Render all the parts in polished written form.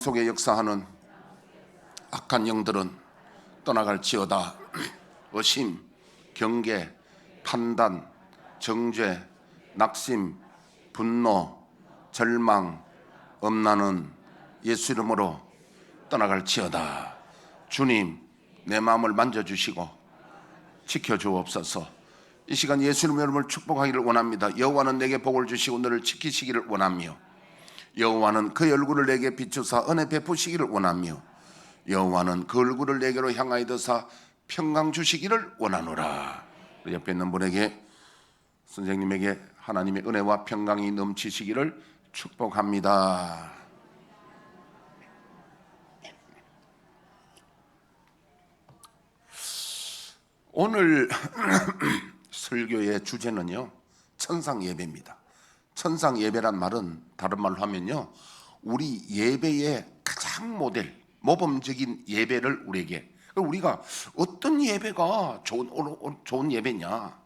속에 역사하는 악한 영들은 떠나갈지어다. 의심, 경계, 판단, 정죄, 낙심, 분노, 절망, 엄란은 예수 이름으로 떠나갈지어다. 주님, 내 마음을 만져주시고 지켜주옵소서. 이 시간 예수 이름으로 여러분을 축복하기를 원합니다. 여호와는 내게 복을 주시고 너를 지키시기를 원하며, 여호와는 그 얼굴을 내게 비추사 은혜 베푸시기를 원하며, 여호와는 그 얼굴을 내게로 향하여 드사 평강 주시기를 원하노라. 옆에 있는 분에게, 선생님에게 하나님의 은혜와 평강이 넘치시기를 축복합니다. 오늘 설교의 주제는요, 천상 예배입니다. 천상 예배란 말은 다른 말로 하면요, 우리 예배의 가장 모범적인 예배를 우리가 어떤 예배가 좋은 예배냐,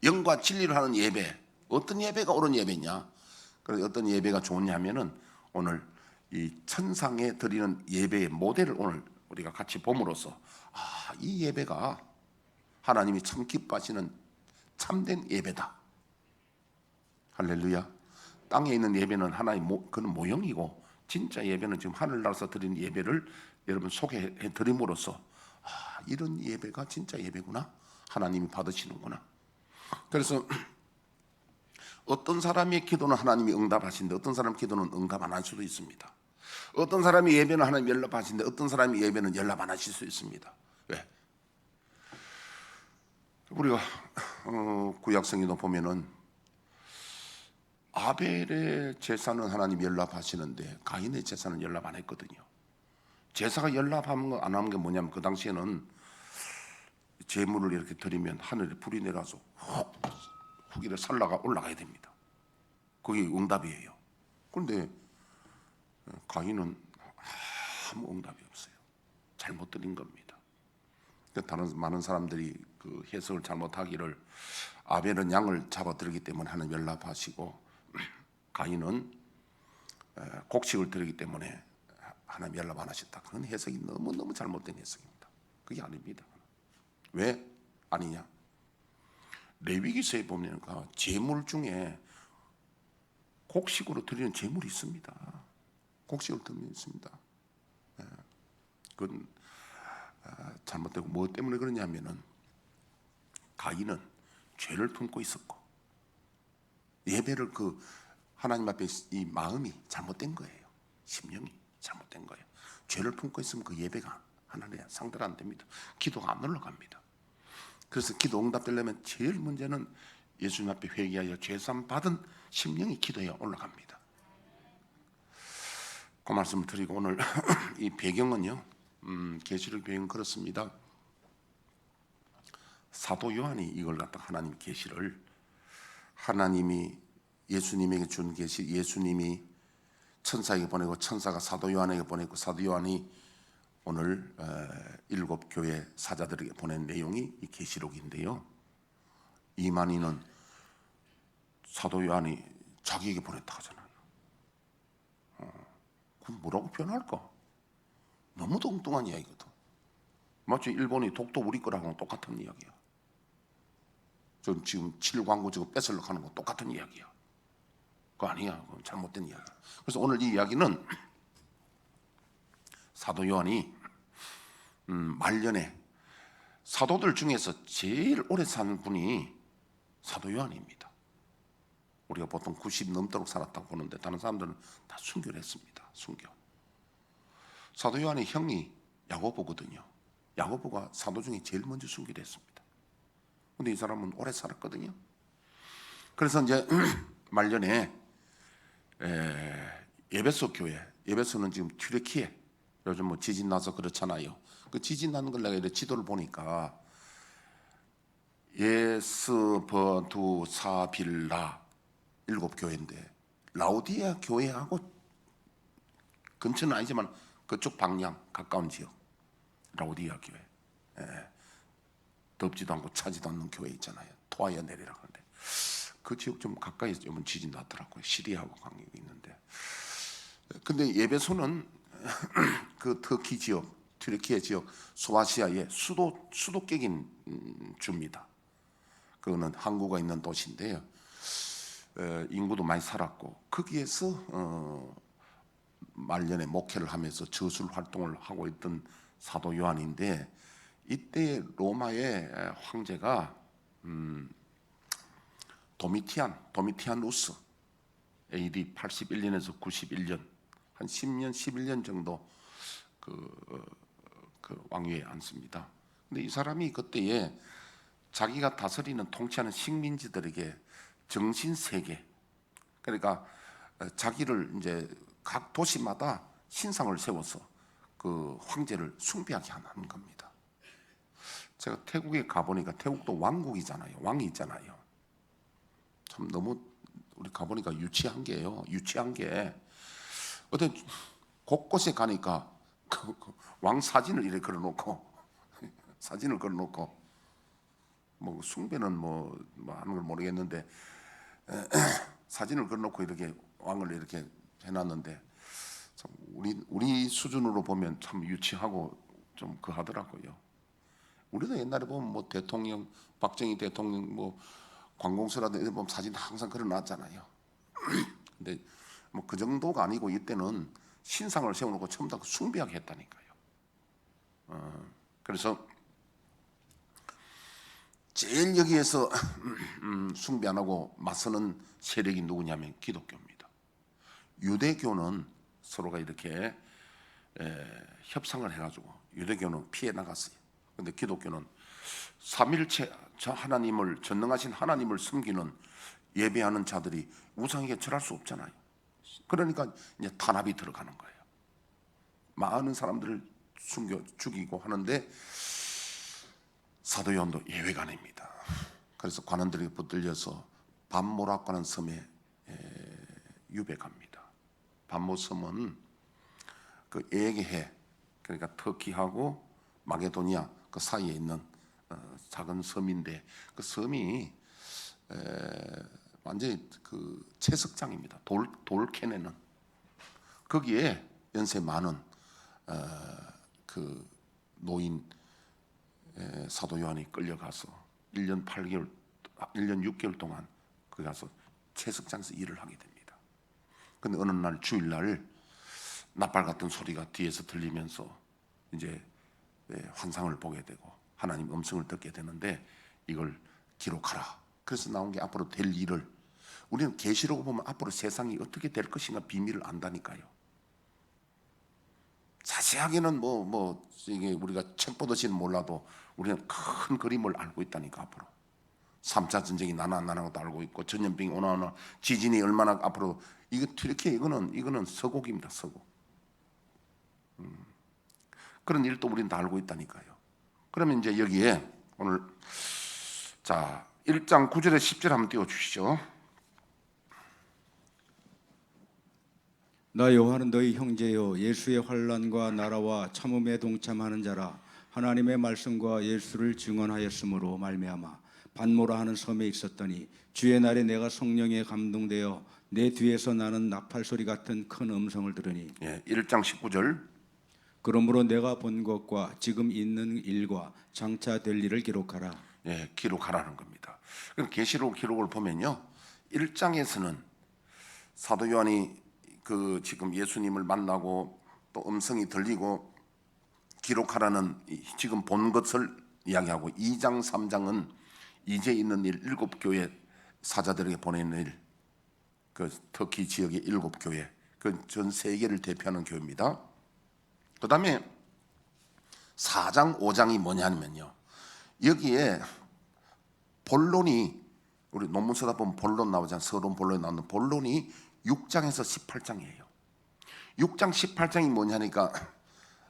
영과 진리를 하는 예배, 어떤 예배가 옳은 예배냐, 그래서 어떤 예배가 좋냐면은 오늘 이 천상에 드리는 예배의 모델을 오늘 우리가 같이 봄으로써, 이 예배가 하나님이 참 기뻐하시는 참된 예배다. 할렐루야. 땅에 있는 예배는 하나의 그는 모형이고, 진짜 예배는 지금 하늘나라에서 드리는 예배를 여러분 소개해 드림으로써, 이런 예배가 진짜 예배구나, 하나님이 받으시는구나. 그래서 어떤 사람의 기도는 하나님이 응답하시는데 어떤 사람의 기도는 응답 안 할 수도 있습니다. 어떤 사람의 예배는 하나님이 연락하시는데 어떤 사람의 예배는 연락 안 하실 수 있습니다. 왜? 우리가 구약성경도 보면은 아벨의 제사는 하나님 연락하시는데 가인의 제사는 연락 안 했거든요. 제사가 연락하는 거 안 하는 게 뭐냐면, 그 당시에는 제물을 이렇게 드리면 하늘에 불이 내려서 훅 이렇게 살라가 올라가야 됩니다. 그게 응답이에요. 그런데 가인은 아무 응답이 없어요. 잘못 드린 겁니다. 다른 많은 사람들이 그 해석을 잘못하기를, 아벨은 양을 잡아들이기 때문에 하나님 연락하시고, 가인은 곡식을 드리기 때문에 하나님 연락 안 하셨다. 그런 해석이 너무너무 잘못된 해석입니다. 그게 아닙니다. 왜 아니냐? 레위기서에 보면 제물 중에 곡식으로 드리는 제물이 있습니다. 곡식으로 드리는 있습니다. 그건 잘못되고, 뭐 때문에 그러냐면은 가인은 죄를 품고 있었고, 예배를 하나님 앞에 이 마음이 잘못된 거예요. 심령이 잘못된 거예요. 죄를 품고 있으면 그 예배가 하나님 상대로 안 됩니다. 기도가 안 올라갑니다. 그래서 기도 응답되려면 제일 문제는 예수님 앞에 회개하여 죄사함 받은 심령이 기도에 올라갑니다. 그 말씀을 드리고, 오늘 이 배경은요, 계시록 배경은 그렇습니다. 사도 요한이 이걸 갖다 하나님 계시를, 하나님이 예수님에게 준 계시, 예수님이 천사에게 보내고 천사가 사도 요한에게 보냈고, 사도 요한이 오늘 7 교회 사자들에게 보낸 내용이 이 계시록인데요, 이만희는 사도 요한이 자기에게 보냈다 하잖아요. 그럼 뭐라고 표현할까? 너무 엉뚱한 이야기거든. 마치 일본이 독도 우리 거라고는 똑같은 이야기야. 지금 7광구 지금 뺏으려고 하는 건 똑같은 이야기야. 그거 아니야. 그건 잘못된 이야기야. 그래서 오늘 이 이야기는 사도 요한이 말년에 사도들 중에서 제일 오래 사는 분이 사도 요한입니다. 우리가 보통 90 넘도록 살았다고 보는데, 다른 사람들은 다 순교를 했습니다. 순교. 사도 요한의 형이 야고보거든요. 야고보가 사도 중에 제일 먼저 순교를 했습니다. 근데 이 사람은 오래 살았거든요. 그래서 이제 말년에 에베소 교회, 에베소는 지금 튀르키예, 요즘 뭐 지진 나서 그렇잖아요. 그 지진 나는 걸 내가 지도를 보니까 예스버두사빌라 7 교회인데, 라우디아 교회하고 근처는 아니지만 그쪽 방향 가까운 지역, 라우디아 교회, 덥지도 않고 차지도 않는 교회 있잖아요. 토아야 내리라 하는데, 그 지역 좀 가까이 좀 지진 났더라고요. 시리아하고 관계가 있는데. 근데 예배소는 그 터키 지역, 튀르키예 지역 소아시아의 수도격인 주입니다. 그거는 항구가 있는 도시인데요. 인구도 많이 살았고 거기에서 말년에 목회를 하면서 저술 활동을 하고 있던 사도 요한인데, 이때 로마의 황제가 도미티아누스 AD 81년에서 91년 한 10년 11년 정도 그 왕위에 앉습니다. 근데 이 사람이 그때에 자기가 다스리는 통치하는 식민지들에게 정신 세계, 그러니까 자기를 이제 각 도시마다 신상을 세워서 그 황제를 숭배하게 하는 겁니다. 제가 태국에 가보니까 태국도 왕국이잖아요. 왕이 있잖아요. 참 너무 우리 가보니까 유치한 게요. 유치한 게 어떤 곳곳에 가니까 왕 사진을 이렇게 걸어놓고 사진을 걸어놓고 뭐 숭배는 뭐 하는 걸 모르겠는데 사진을 걸어놓고 이렇게 왕을 이렇게 해놨는데 참 우리 수준으로 보면 참 유치하고 좀 그하더라고요. 우리도 옛날에 보면 뭐 대통령 박정희 대통령 뭐 관공서라든지 보면 사진 항상 걸어놨잖아요. 근데 뭐 그 정도가 아니고 이때는 신상을 세워놓고 전부 다 숭배하게 했다니까요. 그래서 제일 여기에서 숭배 안 하고 맞서는 세력이 누구냐면 기독교입니다. 유대교는 서로가 이렇게 협상을 해가지고 유대교는 피해 나갔어요. 근데 기독교는 삼일체 하나님을, 전능하신 하나님을 숨기는 예배하는 자들이 우상에게 절할 수 없잖아요. 그러니까 이제 탄압이 들어가는 거예요. 많은 사람들을 숨겨 죽이고 하는데 사도 요한도 예외가 아닙니다. 그래서 관원들에게 붙들려서 반모라고 하는 섬에 유배갑니다. 반모 섬은 그 에게해, 그러니까 터키하고 마게도니아 그 사이에 있는 작은 섬인데, 그 섬이 완전히 그 채석장입니다. 돌 캐내는. 거기에 연세 많은 그 노인 사도 요한이 끌려가서 1년 6개월 동안 거기 가서 채석장에서 일을 하게 됩니다. 근데 어느 날 주일날 나팔 같은 소리가 뒤에서 들리면서 이제 환상을 보게 되고 하나님 음성을 듣게 되는데 이걸 기록하라. 그래서 나온 게 앞으로 될 일을, 우리는 계시록을 보면 앞으로 세상이 어떻게 될 것인가 비밀을 안다니까요. 자세하게는 이게 우리가 책 보듯이는 몰라도 우리는 큰 그림을 알고 있다니까. 앞으로 3차 전쟁이 나나 안 나나도 알고 있고, 전염병이 오나 지진이 얼마나 앞으로, 이거 튀르키예 이거는 서곡입니다. 서곡. 그런 일도 우리는 다 알고 있다니까요. 그러면 이제 여기에 오늘 자 1장 9절에 10절 한번 띄워주시죠. 나 요한은 너희 형제요 예수의 환난과 나라와 참음에 동참하는 자라. 하나님의 말씀과 예수를 증언하였으므로 말미암아 반모라 하는 섬에 있었더니 주의 날에 내가 성령에 감동되어 내 뒤에서 나는 나팔 소리 같은 큰 음성을 들으니 1장 19절. 그러므로 내가 본 것과 지금 있는 일과 장차 될 일을 기록하라. 기록하라는 겁니다. 그럼 계시록 기록을 보면요, 1장에서는 사도 요한이 그 지금 예수님을 만나고 또 음성이 들리고 기록하라는 지금 본 것을 이야기하고, 2장 3장은 이제 있는 일, 7교회 사자들에게 보내는 일, 그 터키 지역의 7교회, 그 전 세계를 대표하는 교회입니다. 그 다음에 4장 5장이 뭐냐면요, 여기에 본론이, 우리 논문 쓰다 보면 본론 나오잖아요. 서론 본론이 나오는 본론이 6장에서 18장이에요. 6장 18장이 뭐냐니까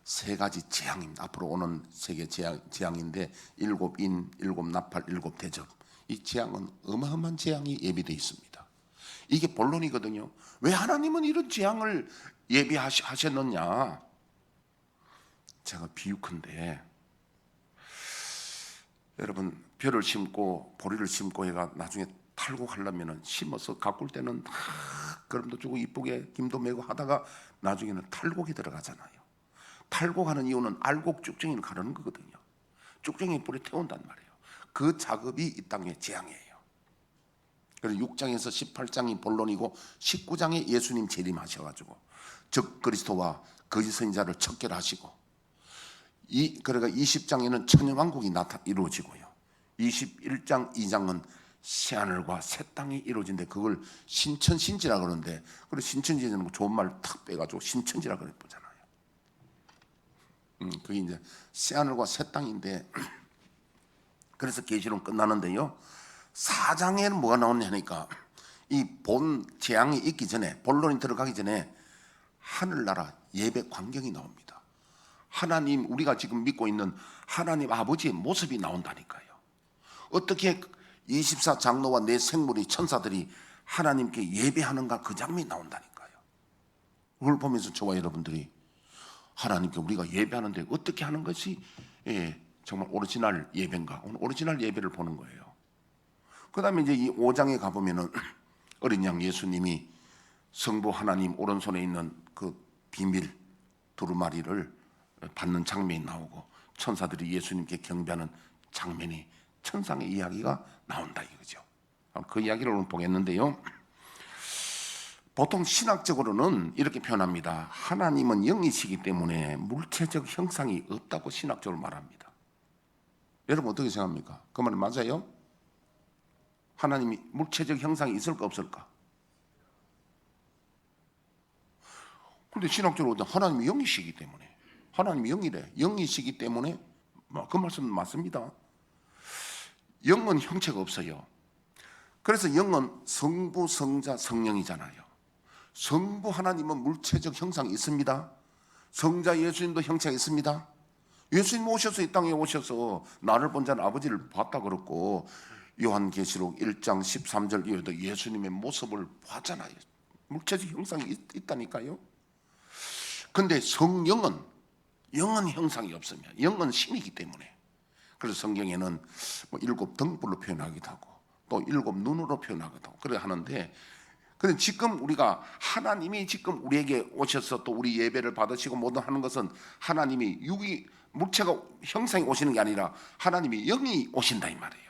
세 가지 재앙입니다. 앞으로 오는 세계 재앙인데, 7인, 7나팔, 7대접. 이 재앙은 어마어마한 재앙이 예비되어 있습니다. 이게 본론이거든요. 왜 하나님은 이런 재앙을 예비하셨느냐? 제가 비유컨대, 여러분 벼를 심고 보리를 심고 해가 나중에 탈곡하려면은 심어서 가꿀 때는 그럼도 주고 이쁘게 김도 메고 하다가 나중에는 탈곡이 들어가잖아요. 탈곡하는 이유는 알곡 쭉정이를 가르는 거거든요. 쭉정이 뿌리 태운단 말이에요. 그 작업이 이 땅의 재앙이에요. 그래서 6장에서 18장이 본론이고 19장에 예수님 재림하셔가지고 적 그리스도와 거짓 선지자를 척결하시고 그러니까 20장에는 천년왕국이 이루어지고요. 21장 2장은 새하늘과 새 땅이 이루어진데 그걸 신천신지라 그러는데, 그래 신천지는 뭐 좋은 말 탁 빼가지고 신천지라 그랬잖아요. 그게 이제 새하늘과 새 땅인데 그래서 계시록 끝나는데요. 4장에는 뭐가 나오냐니까 이 본 재앙이 있기 전에, 본론이 들어가기 전에 하늘나라 예배 광경이 나옵니다. 하나님, 우리가 지금 믿고 있는 하나님 아버지의 모습이 나온다니까요. 어떻게 24장로와 내 생물이 천사들이 하나님께 예배하는가, 그 장면이 나온다니까요. 그걸 보면서 저와 여러분들이 하나님께 우리가 예배하는데 어떻게 하는 것이 정말 오리지널 예배인가, 오늘 오리지널 예배를 보는 거예요. 그 다음에 이제 이 5장에 가보면은 어린 양 예수님이 성부 하나님 오른손에 있는 그 비밀 두루마리를 받는 장면이 나오고 천사들이 예수님께 경배하는 장면이, 천상의 이야기가 나온다 이거죠. 그 이야기를 오늘 보겠는데요. 보통 신학적으로는 이렇게 표현합니다. 하나님은 영이시기 때문에 물체적 형상이 없다고 신학적으로 말합니다. 여러분 어떻게 생각합니까? 그 말은 맞아요? 하나님이 물체적 형상이 있을까 없을까? 그런데 신학적으로 하나님이 영이시기 때문에, 하나님이 영이래, 영이시기 때문에 그 말씀은 맞습니다. 영은 형체가 없어요. 그래서 영은 성부, 성자, 성령이잖아요. 성부 하나님은 물체적 형상이 있습니다. 성자 예수님도 형체가 있습니다. 예수님 오셔서 이 땅에 오셔서 나를 본 자는 아버지를 봤다 그랬고, 요한계시록 1장 13절 이후에도 예수님의 모습을 봤잖아요. 물체적 형상이 있다니까요. 근데 성령은, 영은 형상이 없으면, 영은 신이기 때문에, 그래서 성경에는 뭐 7 등불로 표현하기도 하고 또 7 눈으로 표현하기도 하고 그래 하는데, 근데 지금 우리가 하나님이 지금 우리에게 오셔서 또 우리 예배를 받으시고 모든 하는 것은 하나님이 물체가 형상이 오시는 게 아니라 하나님이 영이 오신다 이 말이에요.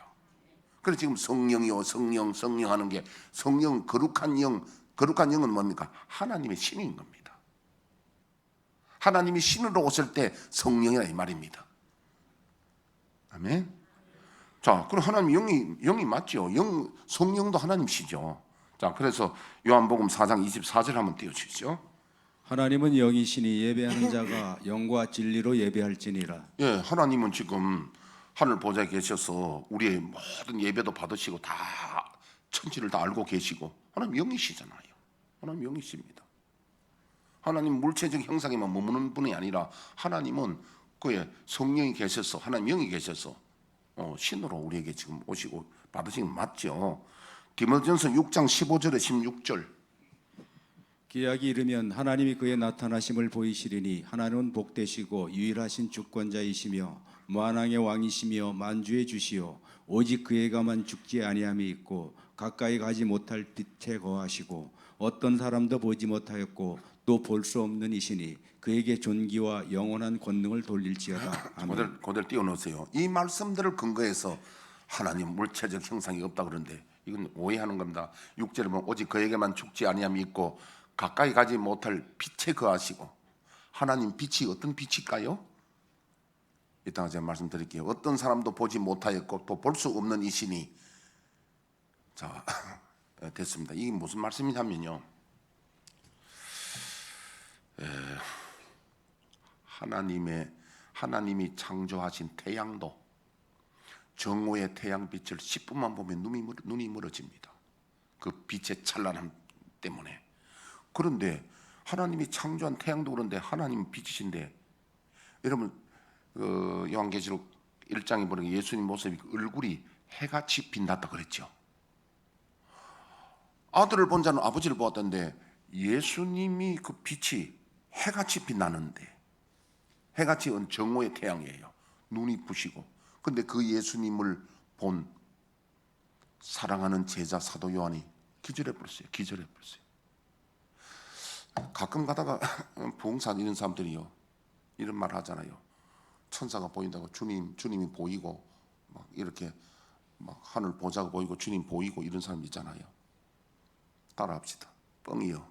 그래서 지금 성령이요 성령 하는 게, 성령 거룩한 영은 뭡니까? 하나님의 신인 겁니다. 하나님이 신으로 오실 때 성령이라 이 말입니다. 아멘. 자, 그럼 하나님 영이 맞죠? 성령도 하나님이시죠. 자, 그래서 요한복음 4장 24절 한번 띄워주시죠. 하나님은 영이시니 예배하는 자가 영과 진리로 예배할지니라. 예, 하나님은 지금 하늘 보좌에 계셔서 우리의 모든 예배도 받으시고 다 천지를 다 알고 계시고, 하나님 영이시잖아요. 하나님 영이십니다. 하나님 물체적 형상에만 머무는 분이 아니라 하나님은 그의 성령이 계셔서, 하나님 영이 계셔서 신으로 우리에게 지금 오시고 받으신 건 맞죠. 디모데전서 6장 15절에 16절. 기약이 이르면 하나님이 그의 나타나심을 보이시리니 하나님은 복되시고 유일하신 주권자이시며 만왕의 왕이시며 만주의 주시요 오직 그에게만 죽지 아니함이 있고 가까이 가지 못할 빛에 거하시고 어떤 사람도 보지 못하였고 또 볼 수 없는 이시니 그에게 존귀와 영원한 권능을 돌릴지어다. 아멘. 그대로 띄워놓으세요. 이 말씀들을 근거해서 하나님 물체적 형상이 없다 그러는데 이건 오해하는 겁니다. 6절에 보면 오직 그에게만 죽지 아니함이 있고 가까이 가지 못할 빛에 거하시고, 하나님 빛이 어떤 빛일까요? 이따가 제가 말씀드릴게요. 어떤 사람도 보지 못하였고 또 볼 수 없는 이시니. 자, 됐습니다. 이게 무슨 말씀이냐면요, 하나님이 창조하신 태양도 정오의 태양빛을 10분만 보면 눈이 멀어집니다. 그 빛의 찬란함 때문에. 그런데 하나님이 창조한 태양도 그런데 하나님 빛이신데, 여러분 요한계시록 1장에 보니까 예수님 모습이 얼굴이 해같이 빛났다 그랬죠. 아들을 본 자는 아버지를 보았던데 예수님이 그 빛이 해같이 빛나는데, 해같이 정오의 태양이에요. 눈이 부시고. 근데 그 예수님을 본 사랑하는 제자 사도 요한이 기절해 버렸어요. 기절해 버렸어요. 가끔 가다가 부흥산 이런 사람들이요 이런 말 하잖아요. 천사가 보인다고 주님이 보이고 막 이렇게 막 하늘 보자가 보이고 주님 보이고 이런 사람 있잖아요. 따라합시다. 뻥이요.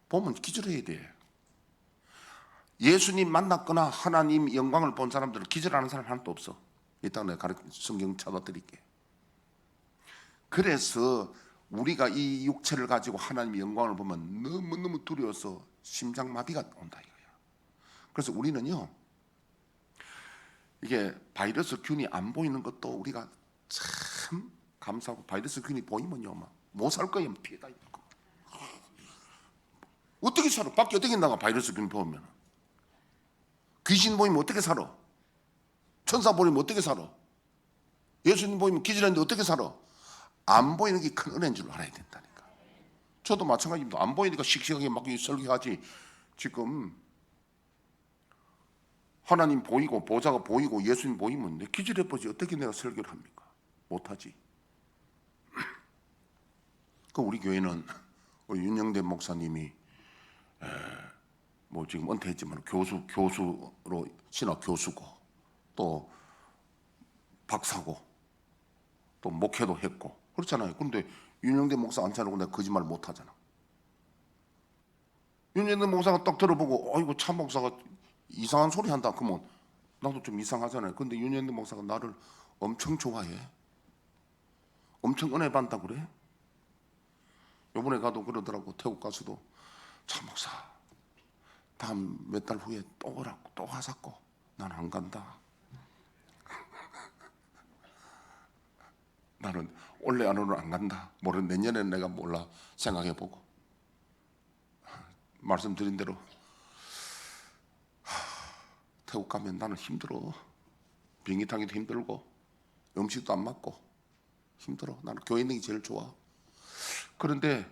보면 기절해야 돼. 예수님 만났거나 하나님 영광을 본 사람들은 기절하는 사람 하나도 없어. 이따가 내가 성경 찾아드릴게. 그래서 우리가 이 육체를 가지고 하나님의 영광을 보면 너무너무 두려워서 심장마비가 온다 이거야. 그래서 우리는요 이게 바이러스 균이 안 보이는 것도 우리가 참 감사하고, 바이러스 균이 보이면요 못 살 거예요. 피해다. 어떻게 살아? 밖에 어떻게 나가? 바이러스 균 보면 귀신 보이면 어떻게 살아? 천사 보이면 어떻게 살아? 예수님 보이면 기절했는데 어떻게 살아? 안 보이는 게 큰 은혜인 줄 알아야 된다니까. 저도 마찬가지입니다. 안 보이니까 씩씩하게 막 설교하지. 지금 하나님 보이고 보좌가 보이고 예수님 보이면 내 기절해버지 어떻게 내가 설교를 합니까? 못하지. 그 우리 교회는 윤영대 목사님이 뭐 지금 은퇴했지만 교수로 신학 교수고 또 박사고 또 목회도 했고 그렇잖아요. 그런데 윤영대 목사 안 차리고 내가 거짓말 못 하잖아. 윤영대 목사가 딱 들어보고 어이구 참 목사가 이상한 소리 한다 그러면 나도 좀 이상하잖아요. 근데 윤영대 목사가 나를 엄청 좋아해. 엄청 은혜 받는다 그래. 요번에 가도 그러더라고. 태국 가서도 참 목사 다음 몇 달 후에 또 오라고 또 하자고. 난 안 간다. 나는 올해 안으로 안 간다. 모레 내년에는 내가 몰라 생각해보고. 말씀드린 대로 태국 가면 나는 힘들어. 비행기 타기도 힘들고 음식도 안 맞고 힘들어. 나는 교회 있는 게 제일 좋아. 그런데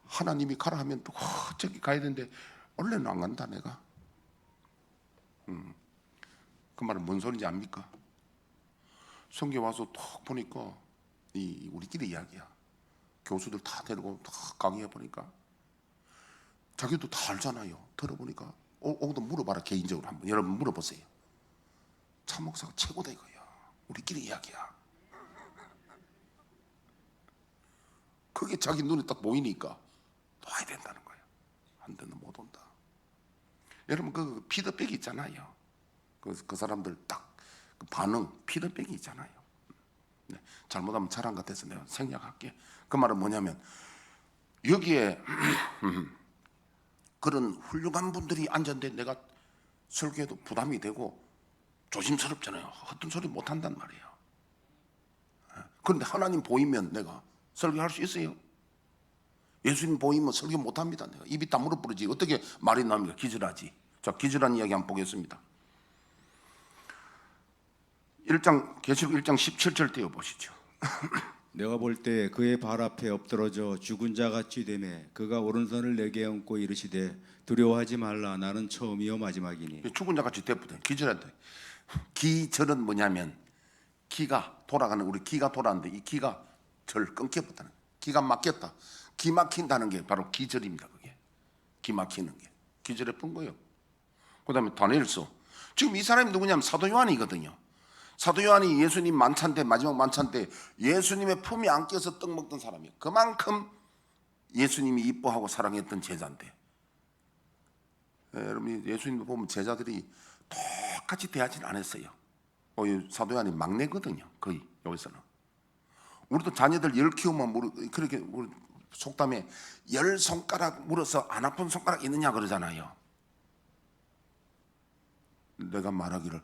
하나님이 가라 하면 또 저기 가야 되는데 원래는 안 간다 내가. 그 말은 뭔 소리인지 압니까? 성경 와서 톡 보니까 우리끼리 이야기야. 교수들 다 데리고 탁 강의해 보니까 자기도 다 알잖아요. 들어보니까 오도 물어봐라. 개인적으로 한번 여러분 물어보세요. 참 목사가 최고다 이거야. 우리끼리 이야기야. 그게 자기 눈에 딱 보이니까 와야 된다는 거야. 안 되면 못 온다. 여러분 그 피드백이 있잖아요. 그 사람들 딱 그 반응 피드백이 있잖아요. 네, 잘못하면 잘한 것 같아서 내가 생략할게. 그 말은 뭐냐면 여기에 그런 훌륭한 분들이 앉았는데 내가 설교해도 부담이 되고 조심스럽잖아요. 헛된 소리 못 한단 말이에요. 그런데 하나님 보이면 내가 설교할 수 있어요. 예수님 보이면 설교 못 합니다. 내가 입이 다물어 버리지. 어떻게 말이 나옵니까? 기절하지. 자, 기절한 이야기 한번 보겠습니다. 1장 계시록 1장 17절 띄워 보시죠. 내가 볼 때 그의 발 앞에 엎드러져 죽은 자 같이 되매 그가 오른손을 내게 얹고 이르시되 두려워하지 말라 나는 처음이요 마지막이니. 죽은 자 같이 대부대 기절한다. 기절은 뭐냐면 기가 돌아가는 우리 기가 돌아가는데 이 기가 절 끊겼다는 기가 막혔다. 기 막힌다는 게 바로 기절입니다. 그게 기 막히는 게 기절에 푼 거예요. 그다음에 다니엘서 지금 이 사람이 누구냐면 사도 요한이거든요. 사도 요한이 예수님 만찬 때 마지막 만찬 때 예수님의 품에 안겨서 떡 먹던 사람이에요. 그만큼 예수님이 이뻐하고 사랑했던 제자인데 여러분 예수님도 보면 제자들이 똑같이 대하지는 않았어요. 사도 요한이 막내거든요. 거의 여기서는 우리도 자녀들 10 키우면 그렇게 우리 속담에 10손가락 물어서 안 아픈 손가락 있느냐 그러잖아요. 내가 말하기를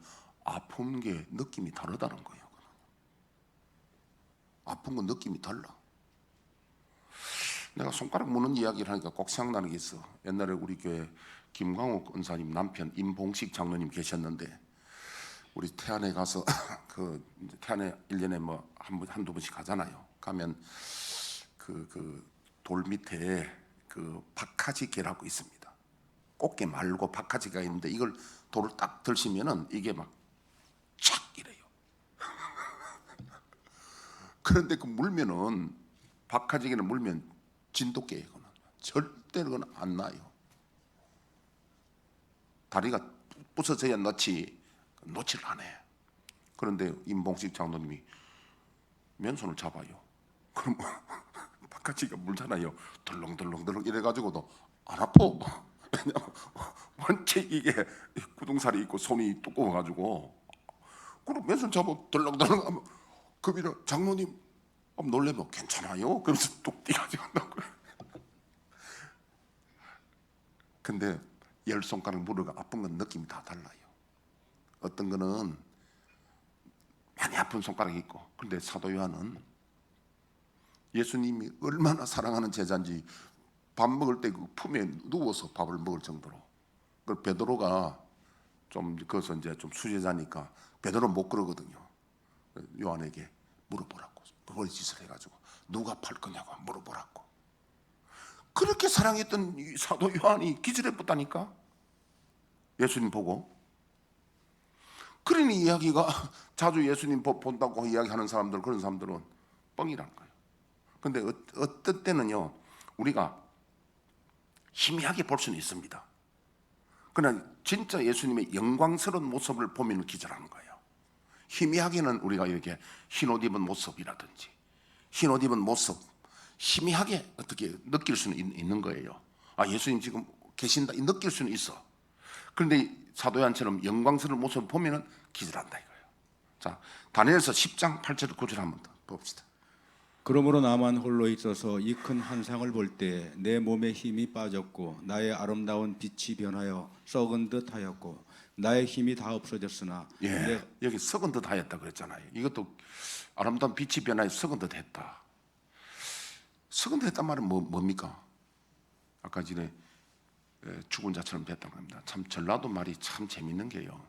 아픈 게 느낌이 다르다는 거예요. 아픈 건 느낌이 달라. 내가 손가락 무는 이야기를 하니까 꼭 생각나는 게 있어. 옛날에 우리 교회 김광욱 은사님 남편 임봉식 장로님 계셨는데 우리 태안에 가서 그 태안에 1년에 뭐 한두 번씩 가잖아요. 가면 그 돌 밑에 그 박하지개라고 있습니다. 꽃게 말고 박하지가 있는데 이걸 돌을 딱 들시면은 이게 막 착 이래요. 그런데 그 물면은 박하지기는 물면 진돗개예요. 그거는 절대로 그건 안 나요. 다리가 부서져야 놓지를 안 해. 그런데 임봉식 장로님이 맨손을 잡아요. 그럼 박하지기가 물잖아요. 덜렁덜렁덜렁 이래가지고도 안 아파. 왜냐면 원체 이게 구둥살이 있고 손이 두꺼워가지고 그럼 맨손 잡아 덜렁덜렁 하면 그 위로 장로님 놀래면 괜찮아요? 그러면서 뚝 뛰어가지고 한다고요. 근데 열 손가락 무릎가 아픈 건 느낌이 다 달라요. 어떤 거는 많이 아픈 손가락이 있고, 그런데 사도 요한은 예수님이 얼마나 사랑하는 제자인지 밥 먹을 때 그 품에 누워서 밥을 먹을 정도로. 그 베드로가 좀 거기서 이제 좀 수제자니까 베드로 못 그러거든요. 요한에게 물어보라고 머리 짓을 해가지고 누가 팔 거냐고 물어보라고. 그렇게 사랑했던 이 사도 요한이 기절해봤다니까. 예수님 보고. 그러니 이야기가 자주 예수님 본다고 이야기하는 사람들, 그런 사람들은 뻥이라는 거예요. 근데 어떤 때는요 우리가 희미하게 볼 수는 있습니다. 그러나 진짜 예수님의 영광스러운 모습을 보면 기절하는 거예요. 희미하게는 우리가 이렇게 흰옷 입은 모습이라든지 흰옷 입은 모습 희미하게 어떻게 느낄 수는 있는 거예요. 아, 예수님 지금 계신다 느낄 수는 있어. 그런데 사도 요한처럼 영광스러운 모습을 보면은 기절한다 이거예요. 자, 다니엘서 10장 8절 9절 한번 더 봅시다. 그러므로 나만 홀로 있어서 이 큰 환상을 볼 때 내 몸에 힘이 빠졌고 나의 아름다운 빛이 변하여 썩은 듯 하였고 나의 힘이 다 없어졌으나 예, 여기 썩은 듯 하였다 그랬잖아요. 이것도 아름다운 빛이 변하여 썩은 듯 했다. 썩은 듯 했단 말은 뭡니까? 아까 전에 죽은 자처럼 됐다고 합니다. 참 전라도 말이 참 재밌는 게요.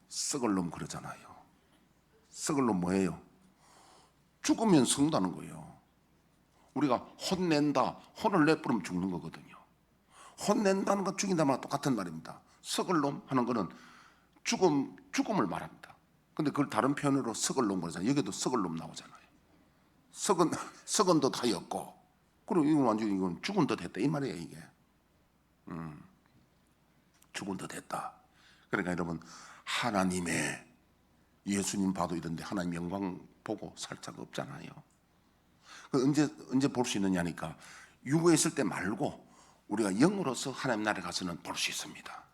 썩을 놈 그러잖아요. 썩을 놈 뭐예요? 죽으면 썩는다는 거예요. 우리가 혼낸다, 혼을 내뿌리면 죽는 거거든요. 혼낸다는 건 죽인다는 건 똑같은 말입니다. 썩을 놈 하는 거는 죽음을 말합니다. 근데 그걸 다른 표현으로 썩을 놈 그러잖아요. 여기도 썩을 놈 나오잖아요. 썩은 듯 하였고, 그리고 이건 완전히 이건 죽은 듯 했다 이 말이에요 이게. 죽은 듯 했다. 그러니까 여러분 하나님의 예수님 봐도 이런데 하나님 영광 보고 살짝 없잖아요. 언제 볼 수 있느냐니까 육에 있을 때 말고 우리가 영으로서 하나님 나라에 가서는 볼 수 있습니다.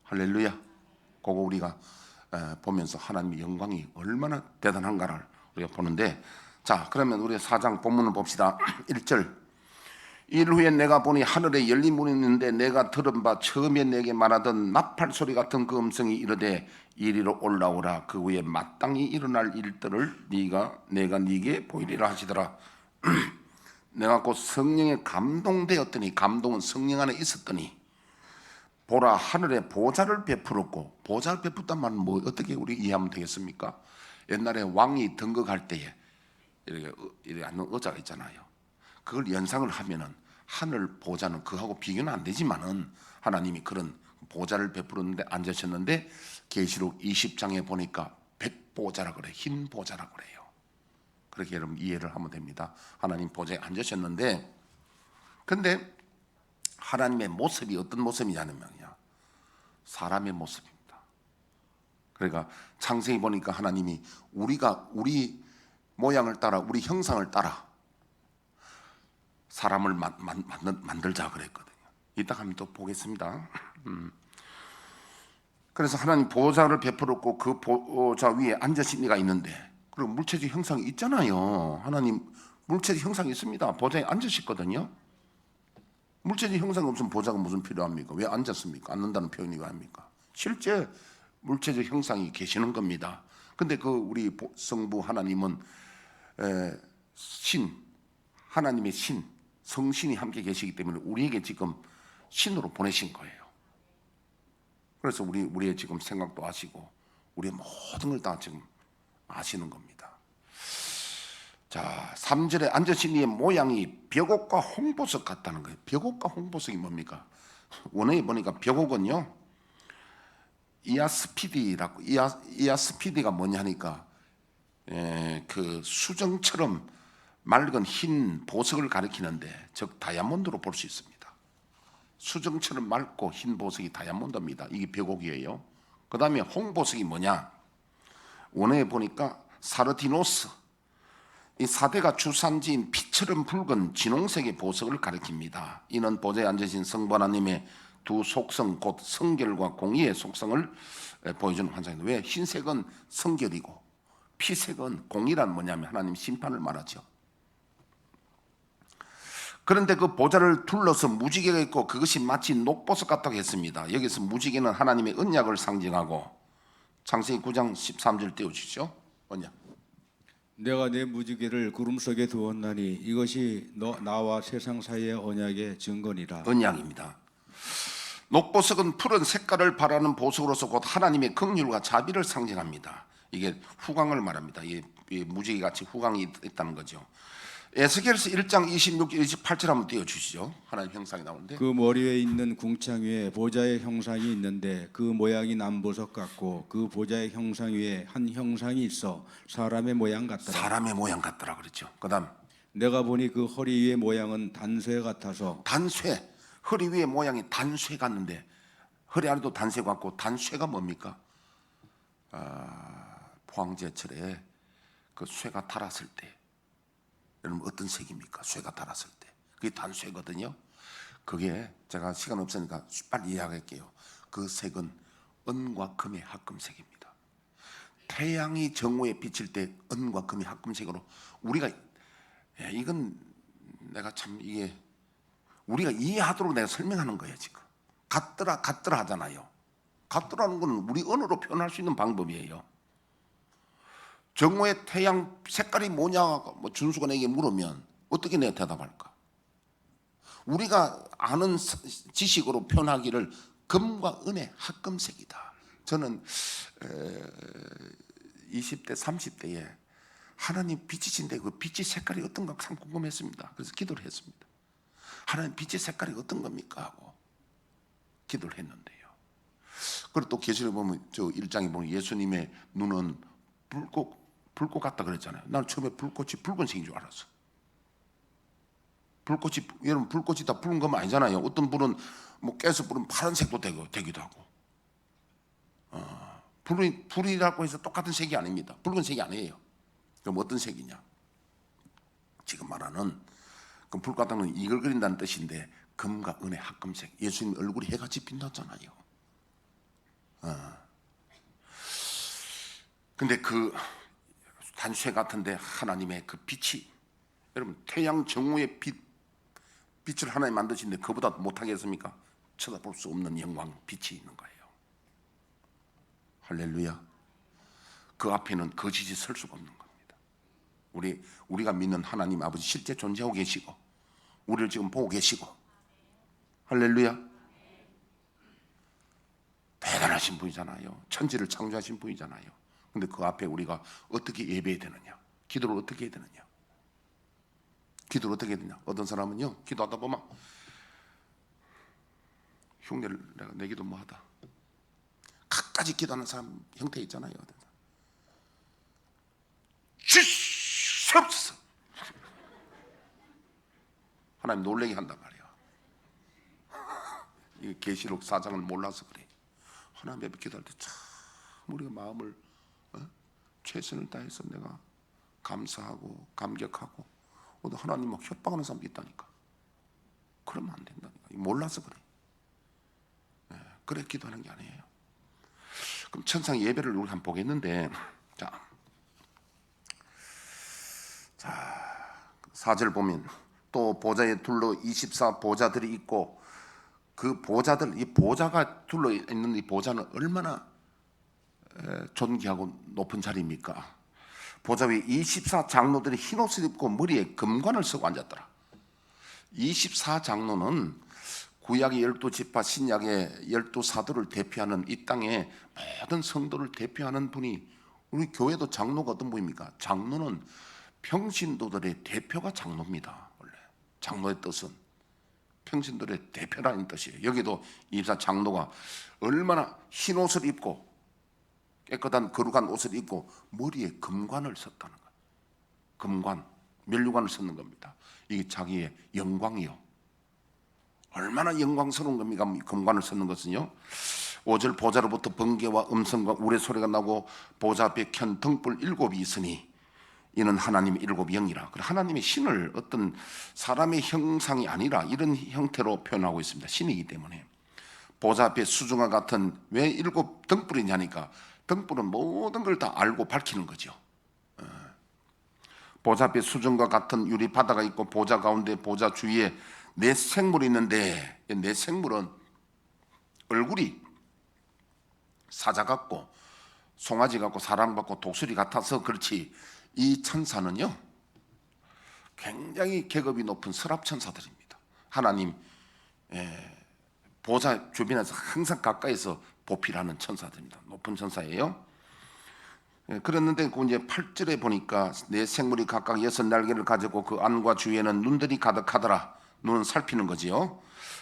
할렐루야. 그거 우리가 보면서 하나님의 영광이 얼마나 대단한가를 우리가 보는데, 자 그러면 우리 4장 본문을 봅시다. 1절. 일 후에 내가 보니 하늘에 열린 문이 있는데 내가 들은 바 처음에 내게 말하던 나팔 소리 같은 그 음성이 이르되 이리로 올라오라. 그 후에 마땅히 일어날 일들을 내가 네게 보이리라 하시더라. 내가 곧 성령에 감동되었더니, 감동은 성령 안에 있었더니 보라 하늘에 보좌를 베풀었고, 보좌를 베풀단 말은 뭐 어떻게 우리 이해하면 되겠습니까? 옛날에 왕이 등극할 때에 이렇게 앉는 의자가 있잖아요. 그걸 연상을 하면은 하늘 보좌는 그하고 비교는 안 되지만은 하나님이 그런 보좌를 베풀었는데 앉으셨는데, 계시록 20장에 보니까 백보좌라 그래, 흰 보좌라 그래요. 그렇게 여러분 이해를 하면 됩니다. 하나님 보좌에 앉으셨는데, 근데 하나님의 모습이 어떤 모습이냐면요, 사람의 모습입니다. 그러니까 창세기 보니까 하나님이 우리 모양을 따라, 우리 형상을 따라 사람을 만들자 그랬거든요. 이따 가면 또 보겠습니다. 그래서 하나님 보좌를 베풀었고 그 보좌 위에 앉으신 이가 있는데, 그리고 물체적 형상이 있잖아요. 하나님 물체적 형상이 있습니다. 보좌에 앉으셨거든요. 물체적 형상이 없으면 보좌가 무슨 필요합니까? 왜 앉았습니까? 앉는다는 표현이 왜 합니까? 실제 물체적 형상이 계시는 겁니다. 근데 그 우리 성부 하나님은 하나님의 성신이 함께 계시기 때문에 우리에게 지금 신으로 보내신 거예요. 그래서 우리의 지금 생각도 아시고 우리의 모든 걸 다 지금 아시는 겁니다. 자, 3절에 앉으신 이의 모양이 벽옥과 홍보석 같다는 거예요. 벽옥과 홍보석이 뭡니까? 원어에 보니까 벽옥은요, 이아스피디라고, 이아스피디가 뭐냐 하니까 그 수정처럼 맑은 흰 보석을 가리키는데 즉 다이아몬드로 볼 수 있습니다. 수정처럼 맑고 흰 보석이 다이아몬드입니다. 이게 벽옥이에요. 그 다음에 홍보석이 뭐냐? 원어에 보니까 사르디노스, 이 4대가 주산지인 피처럼 붉은 진홍색의 보석을 가리킵니다. 이는 보좌에 앉으신 성부 하나님의 두 속성 곧 성결과 공의의 속성을 보여주는 환상입니다. 왜? 흰색은 성결이고 피색은 공의란 뭐냐면 하나님 심판을 말하죠. 그런데 그 보좌를 둘러서 무지개가 있고 그것이 마치 녹보석 같다고 했습니다. 여기서 무지개는 하나님의 언약을 상징하고 창세기 9장 13절 띄워주시죠. 언약. 내가 내 무지개를 구름 속에 두었나니 이것이 나와 세상 사이의 언약의 증거니라. 언약입니다. 녹보석은 푸른 색깔을 바라는 보석으로서 곧 하나님의 긍휼과 자비를 상징합니다. 이게 후광을 말합니다. 이 무지개 같이 후광이 있다는 거죠. 에스겔서 1장 26, 28절 한번 띄워주시죠. 하나님 형상이 나오는데 그 머리에 있는 궁창 위에 보좌의 형상이 있는데 그 모양이 남보석 같고 그 보좌의 형상 위에 한 형상이 있어 사람의 모양 같더라. 사람의 모양 같더라 그랬죠. 그 다음 내가 보니 그 허리 위의 모양은 단쇠 같아서 단쇠, 허리 위에 모양이 단쇠 같는데 허리 아래도 단쇠 같고 단쇠가 뭡니까? 포항제철에 그 쇠가 달았을 때 여러분 어떤 색입니까? 쇠가 달았을 때 그게 단쇠거든요. 그게 제가 시간 없으니까 빨리 이야기할게요. 그 색은 은과 금의 합금색입니다. 태양이 정오에 비칠 때 은과 금의 합금색으로 우리가 이건 내가 참 이게 우리가 이해하도록 내가 설명하는 거예요. 지금 같더라 하잖아요. 같더라는 건 우리 언어로 표현할 수 있는 방법이에요. 정오의 태양 색깔이 뭐냐 뭐 준수가 내게 물으면 어떻게 내가 대답할까? 우리가 아는 지식으로 표현하기를 금과 은의 합금색이다. 저는 20대 30대에 하나님 빛이신데 그 빛의 색깔이 어떤가 참 궁금했습니다. 그래서 기도를 했습니다. 하나님 빛의 색깔이 어떤 겁니까? 하고 기도를 했는데요. 그리고 또 계시를 보면 저 1장에 보면 예수님의 눈은 불꽃 같다 그랬잖아요. 나는 처음에 불꽃이 붉은색인 줄 알았어. 불꽃이 여러분 불꽃이 다 붉은 건 아니잖아요. 어떤 불은 뭐 깨서 불은 파란색도 되기도 하고. 불이라고 해서 똑같은 색이 아닙니다. 붉은색이 아니에요. 그럼 어떤 색이냐? 지금 말하는 그 불 같다는 건 이글거린다는 뜻인데 금과 은의 합금색. 예수님 얼굴이 해같이 빛났잖아요. 근데 그 단쇠 같은데 하나님의 그 빛이 여러분 태양 정오의 빛을 하나님 만드신데 그보다 못하겠습니까? 쳐다볼 수 없는 영광 빛이 있는 거예요. 할렐루야. 그 앞에는 거짓이 설 수가 없는 겁니다. 우리가 믿는 하나님 아버지 실제 존재하고 계시고 우리를 지금 보고 계시고 할렐루야. 대단하신 분이잖아요. 천지를 창조하신 분이잖아요. 근데 그 앞에 우리가 어떻게 예배해야 되느냐? 기도를 어떻게 해야 되느냐? 기도를 어떻게 해야 되냐? 어떤 사람은요 기도하다 보면 흉내를 내기도 뭐하다 갖가지 기도하는 사람 형태 있잖아요. 주시옵소서 하나님 놀라게 한단 말이야. 이 계시록 4장을 몰라서 그래. 하나님 앞에 기도할 때 참 우리가 마음을 최선을 다해서 내가 감사하고 감격하고 하나님 막 협박하는 사람도 있다니까. 그러면 안 된다니까. 몰라서 그래. 그래 기도하는 게 아니에요. 그럼 천상 예배를 우리 한번 보겠는데 자 4절 보면 또 보좌에 둘러 24 보좌들이 있고 그 보좌들 이 보좌가 둘러 있는 이 보좌는 얼마나 존귀하고 높은 자리입니까? 보좌 위에 24 장로들이 흰 옷을 입고 머리에 금관을 쓰고 앉았더라. 24 장로는 구약의 12지파 신약의 12사도를 대표하는 이 땅의 모든 성도를 대표하는 분이 우리 교회도 장로가 어떤 분입니까? 장로는 평신도들의 대표가 장로입니다. 원래 장로의 뜻은 평신도들의 대표라는 뜻이에요. 여기도 24 장로가 얼마나 흰 옷을 입고 깨끗한 거룩한 옷을 입고 머리에 금관을 썼다는 거예요. 금관, 면류관을 썼는 겁니다. 이게 자기의 영광이요. 얼마나 영광스러운 겁니까? 금관을 썼는 것은요. 5절 보좌로부터 번개와 음성과 우레소리가 나고 보좌 앞에 켠 등불 7이 있으니 이는 하나님의 7 영이라. 하나님의 신을 어떤 사람의 형상이 아니라 이런 형태로 표현하고 있습니다. 신이기 때문에. 보좌 앞에 수중과 같은 왜 7 등불이냐니까 등불은 모든 걸 다 알고 밝히는 거죠. 보좌 앞에 수중과 같은 유리 바다가 있고 보좌 가운데 보좌 주위에 네 생물이 있는데 네 생물은 얼굴이 사자 같고 송아지 같고 사람 같고 독수리 같아서 그렇지 이 천사는요 굉장히 계급이 높은 서랍천사들입니다. 하나님 보좌 주변에서 항상 가까이서 보필하는 천사들입니다. 높은 천사예요. 그랬는데 그 이제 8절에 보니까 네 생물이 각각 6날개를 가지고 그 안과 주위에는 눈들이 가득하더라. 눈은 살피는 거지요.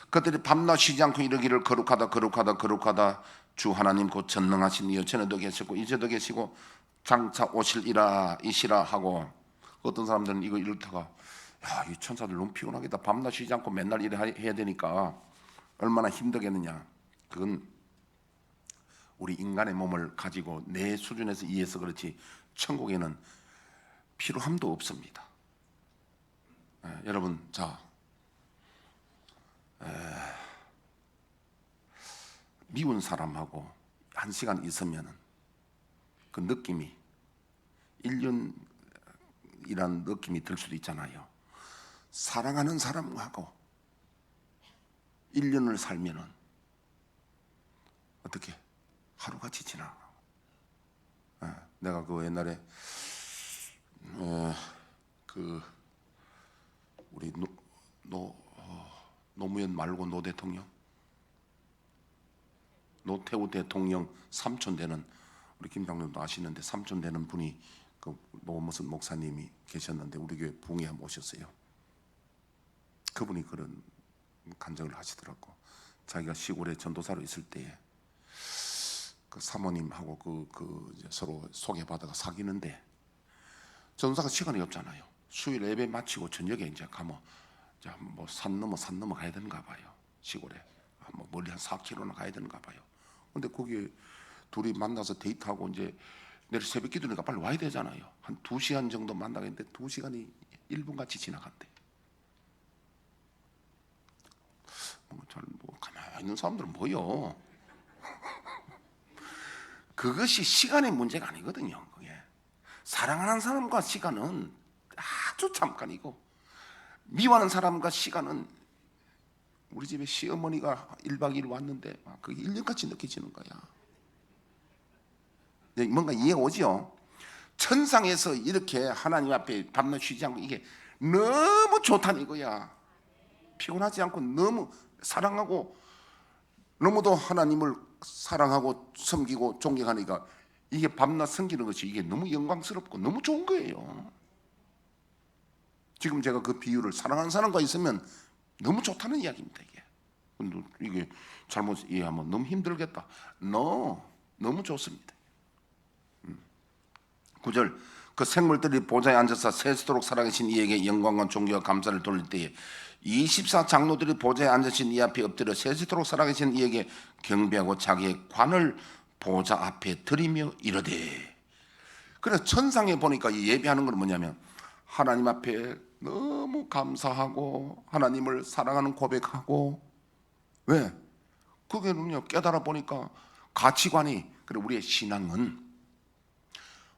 그들이 밤낮 쉬지 않고 이르기를 거룩하다 거룩하다 거룩하다 주 하나님 곧 전능하신 이여 전에도 계시고 이제도 계시고 장차 오실이라 이시라 하고 어떤 사람들은 이거 이렇다가 야, 이 천사들 너무 피곤하겠다. 밤낮 쉬지 않고 맨날 일을 해야 되니까 얼마나 힘들겠느냐. 그건 우리 인간의 몸을 가지고 내 수준에서 이해해서 그렇지 천국에는 필요함도 없습니다. 여러분 자 미운 사람하고 1시간 있으면 그 느낌이 1년이란 느낌이 들 수도 있잖아요. 사랑하는 사람하고 1년을 살면은 어떻게 하루같이 지나. 내가 그 옛날에 그 우리 노무현 말고 노 대통령, 노태우 대통령 삼촌 되는 우리 김장님도 아시는데 삼촌 되는 분이 그 무슨 목사님이 계셨는데 우리 교회 붕에 모셨어요. 그분이 그런 간증을 하시더라고. 자기가 시골에 전도사로 있을 때에 그 사모님하고 이제 서로 소개받아가 사귀는데 전도사가 시간이 없잖아요. 수요일 예배 마치고 저녁에 이제 가면 뭐 산 넘어 가야 되는가 봐요. 시골에 뭐 멀리 한 4km나 가야 되는가 봐요. 근데 거기 둘이 만나서 데이트하고 이제 내일 새벽 기도니까 빨리 와야 되잖아요. 한 2시간 정도 만나겠는데 2시간이 1분 같이 지나간대. 뭐 가만히 있는 사람들은 뭐요? 그것이 시간의 문제가 아니거든요. 그게 사랑하는 사람과 시간은 아주 잠깐이고 미워하는 사람과 시간은 우리 집에 시어머니가 1박 2일 왔는데 그게 1년같이 느껴지는 거야. 뭔가 이해가 오죠? 천상에서 이렇게 하나님 앞에 밤낮 쉬지 않고 이게 너무 좋다는 이거야. 피곤하지 않고 너무 사랑하고 너무도 하나님을 사랑하고 섬기고 존경하니까 이게 밤낮 섬기는 것이 이게 너무 영광스럽고 너무 좋은 거예요. 지금 제가 그 비유를 사랑하는 사람과 있으면 너무 좋다는 이야기입니다. 이게 잘못 이해하면 너무 힘들겠다. 너무 좋습니다. 9절 그 생물들이 보좌에 앉아서 세세토록 살아계신 이에게 영광과 존귀와 감사를 돌릴 때에 24 장로들이 보좌에 앉으신 이 앞에 엎드려 세세토록 살아계신 이에게 경배하고 자기의 관을 보좌 앞에 드리며 이르되. 그래서 천상에 보니까 이 예배하는 건 뭐냐면 하나님 앞에 너무 감사하고 하나님을 사랑하는 고백하고. 왜? 그게는요 깨달아 보니까 가치관이 그래 우리의 신앙은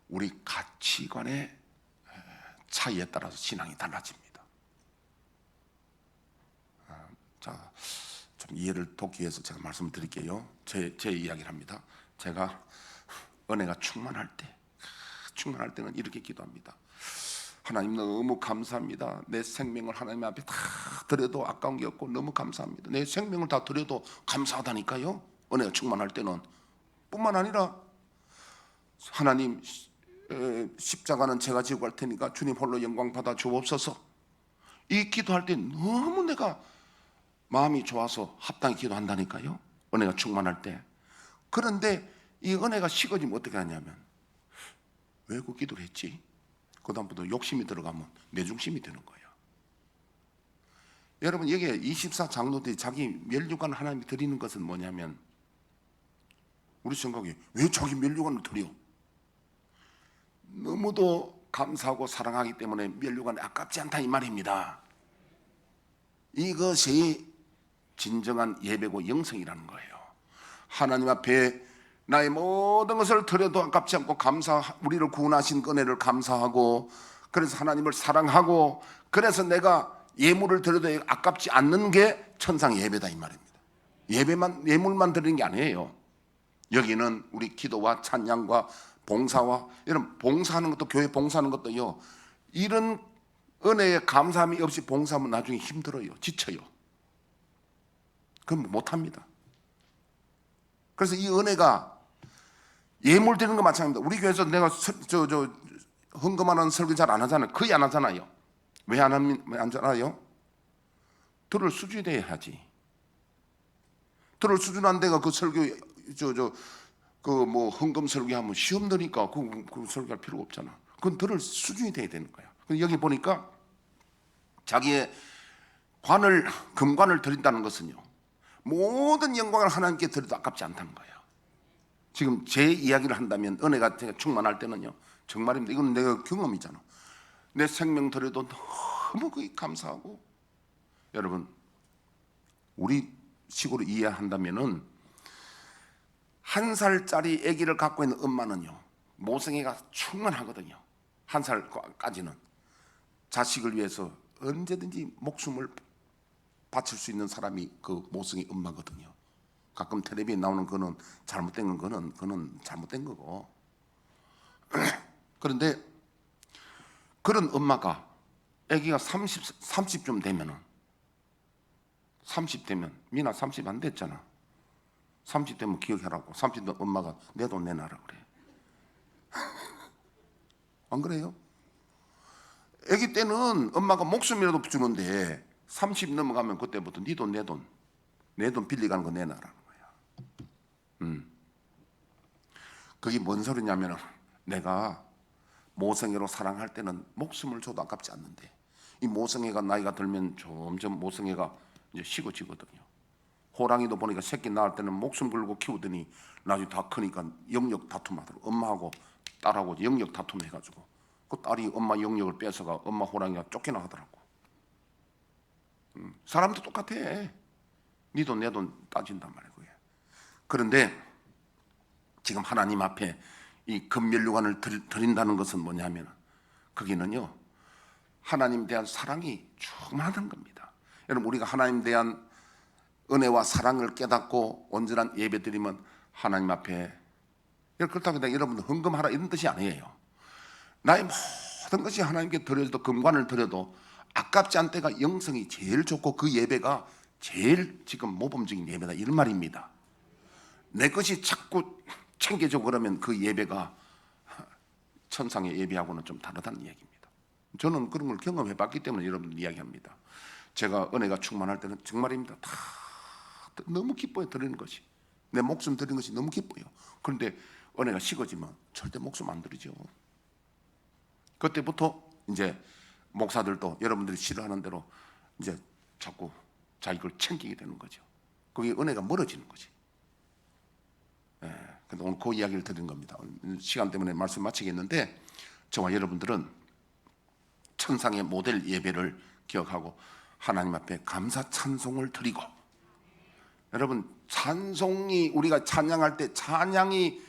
우리 가치관의 차이에 따라서 신앙이 달라집니다. 자, 좀 이해를 돕기 위해서 제가 말씀을 드릴게요. 제 이야기를 합니다. 제가 은혜가 충만할 때는 이렇게 기도합니다. 하나님 너무 감사합니다. 내 생명을 하나님 앞에 다 드려도 아까운 게 없고 너무 감사합니다. 내 생명을 다 드려도 감사하다니까요. 은혜가 충만할 때는 뿐만 아니라 하나님 십자가는 제가 지고 갈 테니까 주님 홀로 영광 받아 주옵소서. 이 기도할 때 너무 내가 마음이 좋아서 합당히 기도한다니까요. 은혜가 충만할 때. 그런데 이 은혜가 식어지면 어떻게 하냐면, 왜 그 기도를 했지? 그 다음부터 욕심이 들어가면 내중심이 되는 거예요. 여러분, 여기에 24 장로들이 자기 면류관 하나님이 드리는 것은 뭐냐면, 우리 생각에 왜 자기 면류관을 드려? 너무도 감사하고 사랑하기 때문에 면류관이 아깝지 않다 이 말입니다. 이것이 진정한 예배고 영성이라는 거예요. 하나님 앞에 나의 모든 것을 드려도 아깝지 않고 우리를 구원하신 은혜를 감사하고, 그래서 하나님을 사랑하고, 그래서 내가 예물을 드려도 아깝지 않는 게 천상 예배다 이 말입니다. 예물만 드리는 게 아니에요. 여기는 우리 기도와 찬양과 봉사와, 이런 봉사하는 것도, 교회 봉사하는 것도요, 이런 은혜에 감사함이 없이 봉사하면 나중에 힘들어요. 지쳐요. 그럼 못합니다. 그래서 이 은혜가 예물 드리는 거 마찬가지입니다. 우리 교회에서 내가 헌금하는 설교 잘 안 하잖아요. 거의 안 하잖아요. 왜 안 하잖아요? 들을 수준이 돼야 하지. 들을 수준 안 돼가 그 설교 헌금 설교하면 시험 드니까 그 설교할 필요가 없잖아. 그건 들을 수준이 돼야 되는 거야. 여기 보니까 자기의 금관을 드린다는 것은요, 모든 영광을 하나님께 드려도 아깝지 않다는 거예요. 지금 제 이야기를 한다면, 은혜가 제가 충만할 때는요, 정말입니다. 이건 내가 경험이잖아. 내 생명 드려도 너무 그게 감사하고. 여러분, 우리 식으로 이해한다면은, 1살짜리 아기를 갖고 있는 엄마는요, 모성애가 충만하거든요. 1살까지는 자식을 위해서 언제든지 목숨을 바칠 수 있는 사람이 그 모성애 엄마거든요. 가끔 텔레비에 나오는 거는 잘못된 거는 잘못된 거고. 그런데 그런 엄마가 아기가 30쯤 되면은, 30 되면, 미나 30 안 됐잖아. 30 되면 기억해라고. 30 되면 엄마가 내 돈 내놔라 그래. 안 그래요? 아기 때는 엄마가 목숨이라도 주는데 30 넘어가면 그때부터 네 돈, 내 돈 빌리가는 거 내놔라는 거야. 그게 뭔 소리냐면, 내가 모성애로 사랑할 때는 목숨을 줘도 아깝지 않는데, 이 모성애가 나이가 들면 점점 모성애가 이제 식어지거든요. 호랑이도 보니까 새끼 낳을 때는 목숨 걸고 키우더니 나중에 다 크니까 영역 다툼하더라고. 엄마하고 딸하고 영역 다툼 해가지고 그 딸이 엄마 영역을 뺏어가 엄마 호랑이가 쫓겨나 하더라고. 사람도 똑같아. 네 돈 내 돈 따진단 말이에요. 그런데 지금 하나님 앞에 이 금면류관을 드린다는 것은 뭐냐면, 거기는요, 하나님에 대한 사랑이 충만한 겁니다. 여러분, 우리가 하나님에 대한 은혜와 사랑을 깨닫고 온전한 예배 드리면 하나님 앞에, 그렇다고 내가 여러분들 헌금하라 이런 뜻이 아니에요. 나의 모든 것이 하나님께 드려도, 금관을 드려도 아깝지 않을 때가 영성이 제일 좋고, 그 예배가 제일 지금 모범적인 예배다 이런 말입니다. 내 것이 자꾸 챙겨줘 그러면 그 예배가 천상의 예배하고는 좀 다르다는 이야기입니다. 저는 그런 걸 경험해 봤기 때문에 여러분들 이야기합니다. 제가 은혜가 충만할 때는 정말입니다. 다 너무 기뻐요. 드리는 것이, 내 목숨 드리는 것이 너무 기뻐요. 그런데 은혜가 식어지면 절대 목숨 안 드리죠. 그때부터 이제 목사들도 여러분들이 싫어하는 대로 이제 자꾸 자기 걸 챙기게 되는 거죠. 그게 은혜가 멀어지는 거지. 근데 오늘 그 이야기를 드린 겁니다. 시간 때문에 말씀 마치겠는데, 저와 여러분들은 천상의 모델 예배를 기억하고 하나님 앞에 감사 찬송을 드리고, 여러분, 찬송이, 우리가 찬양할 때 찬양이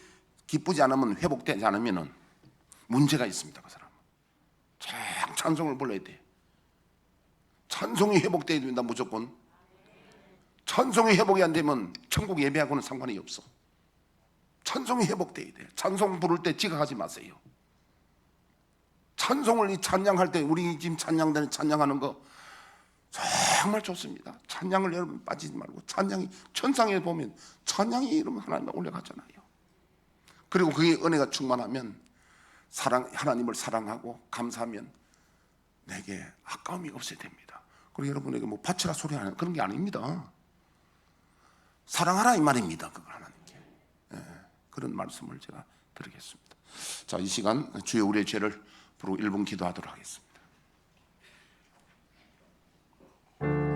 기쁘지 않으면, 회복되지 않으면 문제가 있습니다. 그 사람은 찬송을 불러야 돼. 찬송이 회복돼야 된다. 무조건 찬송이 회복이 안 되면 천국 예배하고는 상관이 없어. 찬송이 회복돼야 돼. 찬송 부를 때 지각하지 마세요. 찬송을 찬양할 때, 우리 지금 찬양하는 거 정말 좋습니다. 찬양을 여러분 빠지지 말고, 찬양이 천상에 보면 찬양이 이러면 하나님 올라가잖아요. 그리고 그게 은혜가 충만하면 하나님을 사랑하고 감사하면 내게 아까움이 없어야 됩니다. 그리고 여러분에게 뭐 바치라 소리 하는 그런 게 아닙니다. 사랑하라 이 말입니다. 그걸 하나님께. 그런 말씀을 제가 드리겠습니다. 자, 이 시간 주여 우리의 죄를 부르고 1분 기도하도록 하겠습니다.